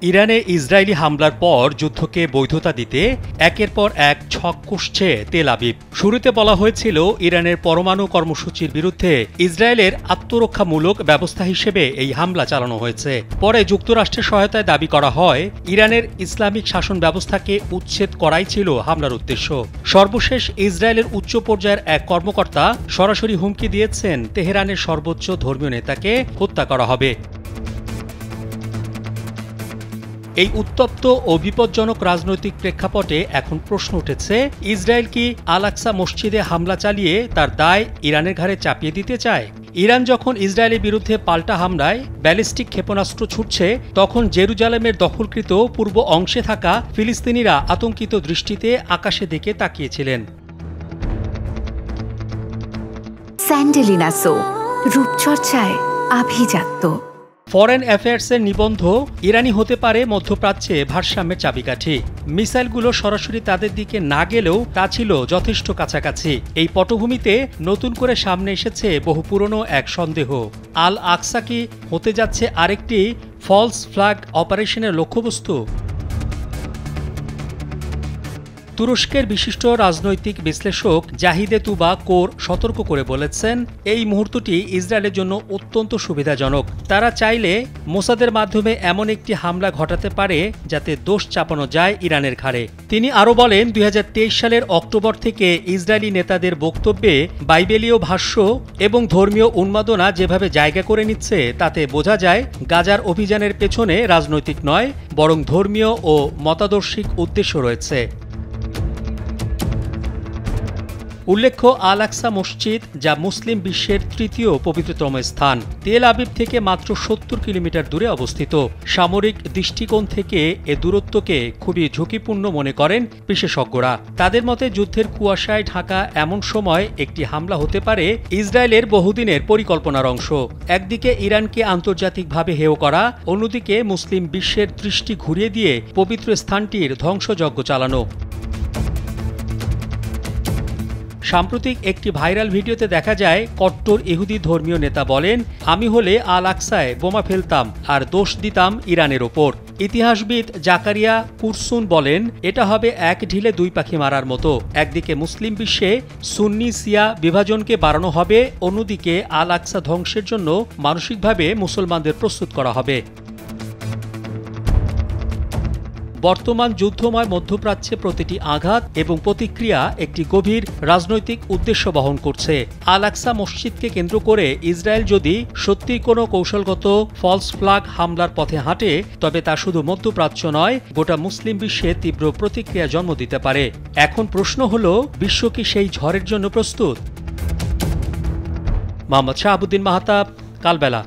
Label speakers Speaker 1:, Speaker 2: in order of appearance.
Speaker 1: ইরানে ইসরায়েলি হামলার পর যুদ্ধকে বৈধতা দিতে একের পর এক ছক কষছে তেল আবিব। শুরুতে বলা হয়েছিল ইরানের পরমাণু কর্মসূচির বিরুদ্ধে ইসরায়েলের আত্মরক্ষামূলক ব্যবস্থা হিসেবে এই হামলা চালানো হয়েছে। পরে যুক্তরাষ্ট্রের সহায়তায় দাবি করা হয় ইরানের ইসলামিক শাসন ব্যবস্থাকে উচ্ছেদ করাই ছিল হামলার উদ্দেশ্য। সর্বশেষ ইসরায়েলের উচ্চ পর্যায়ের এক কর্মকর্তা সরাসরি হুমকি দিয়েছেন তেহরানের সর্বোচ্চ ধর্মীয় নেতাকে হত্যা করা হবে। এই উত্তপ্ত ও বিপজ্জনক রাজনৈতিক প্রেক্ষাপটে এখন প্রশ্ন উঠেছে, ইসরায়েল কি আল আকসা মসজিদে হামলা চালিয়ে তার দায় ইরানের ঘাড়ে চাপিয়ে দিতে চায়? ইরান যখন ইসরায়েলের বিরুদ্ধে পাল্টা হামলায় ব্যালিস্টিক ক্ষেপণাস্ত্র ছুটছে, তখন জেরুজালেমের দখলকৃত পূর্ব অংশে থাকা ফিলিস্তিনিরা আতঙ্কিত দৃষ্টিতে আকাশের দিকে তাকিয়েছিলেন।
Speaker 2: স্যান্ডেলিনা সো, রূপচর্চায় আভিজাত্য।
Speaker 1: ফরেন অ্যাফেয়ার্সের নিবন্ধ ইরানি হতে পারে মধ্যপ্রাচ্যে ভারসাম্যের চাবিকাঠি। মিসাইলগুলো সরাসরি তাদের দিকে না গেলেও তা ছিল যথেষ্ট কাছাকাছি। এই পটভূমিতে নতুন করে সামনে এসেছে বহু পুরনো এক সন্দেহ। আল আকসা কি হতে যাচ্ছে আরেকটি ফলস ফ্ল্যাগ অপারেশনের লক্ষ্যবস্তু? তুরস্কের বিশিষ্ট রাজনৈতিক বিশ্লেষক জাহিদে তুবা কোর সতর্ক করে বলেছেন, এই মুহূর্তটি ইসরায়েলের জন্য অত্যন্ত সুবিধাজনক। তারা চাইলে মোসাদের মাধ্যমে এমন একটি হামলা ঘটাতে পারে যাতে দোষ চাপানো যায় ইরানের ঘাড়ে। তিনি আরও বলেন, 2023 সালের অক্টোবর থেকে ইসরায়েলি নেতাদের বক্তব্যে বাইবেলীয় ভাষ্য এবং ধর্মীয় উন্মাদনা যেভাবে জায়গা করে নিচ্ছে, তাতে বোঝা যায় গাজার অভিযানের পেছনে রাজনৈতিক নয়, বরং ধর্মীয় ও মতাদর্শিক উদ্দেশ্য রয়েছে। উল্লেখ্য, আল আকসা মসজিদ, যা মুসলিম বিশ্বের তৃতীয় পবিত্রতম স্থান, তেল আবিব থেকে মাত্র 70 কিলোমিটার দূরে অবস্থিত। সামরিক দৃষ্টিকোণ থেকে এ দূরত্বকে খুবই ঝুঁকিপূর্ণ মনে করেন বিশেষজ্ঞরা। তাদের মতে, যুদ্ধের কুয়াশায় ঢাকা এমন সময় একটি হামলা হতে পারে ইসরায়েলের বহুদিনের পরিকল্পনার অংশ। একদিকে ইরানকে আন্তর্জাতিকভাবে হেয় করা, অন্যদিকে মুসলিম বিশ্বের দৃষ্টি ঘুরিয়ে দিয়ে পবিত্র স্থানটির ধ্বংসযজ্ঞ চালানো। সাম্প্রতিক একটি ভাইরাল ভিডিওতে দেখা যায়, কট্টর ইহুদি ধর্মীয় নেতা বলেন, আমি হলে আল আকসায় বোমা ফেলতাম আর দোষ দিতাম ইরানের ওপর। ইতিহাসবিদ জাকারিয়া কুরসুন বলেন, এটা হবে এক ঢিলে দুই পাখি মারার মতো। একদিকে মুসলিম বিশ্বে সুন্নি শিয়া বিভাজনকে বাড়ানো হবে, অন্যদিকে আল আকসা ধ্বংসের জন্য মানসিকভাবে মুসলমানদের প্রস্তুত করা হবে। বর্তমান যুদ্ধময় মধ্যপ্রাচ্যে প্রতিটি আঘাত এবং প্রতিক্রিয়া একটি গভীর রাজনৈতিক উদ্দেশ্য বহন করছে। আল আকসা মসজিদকে কেন্দ্র করে ইসরায়েল যদি সত্যিই কোনো কৌশলগত ফলস ফ্ল্যাগ হামলার পথে হাঁটে, তবে তা শুধু মধ্যপ্রাচ্য নয়, গোটা মুসলিম বিশ্বে তীব্র প্রতিক্রিয়া জন্ম দিতে পারে। এখন প্রশ্ন হল, বিশ্ব কি সেই ঝড়ের জন্য প্রস্তুত? মোহাম্মদ শাহাবুদ্দিন মাহতাব, কালবেলা।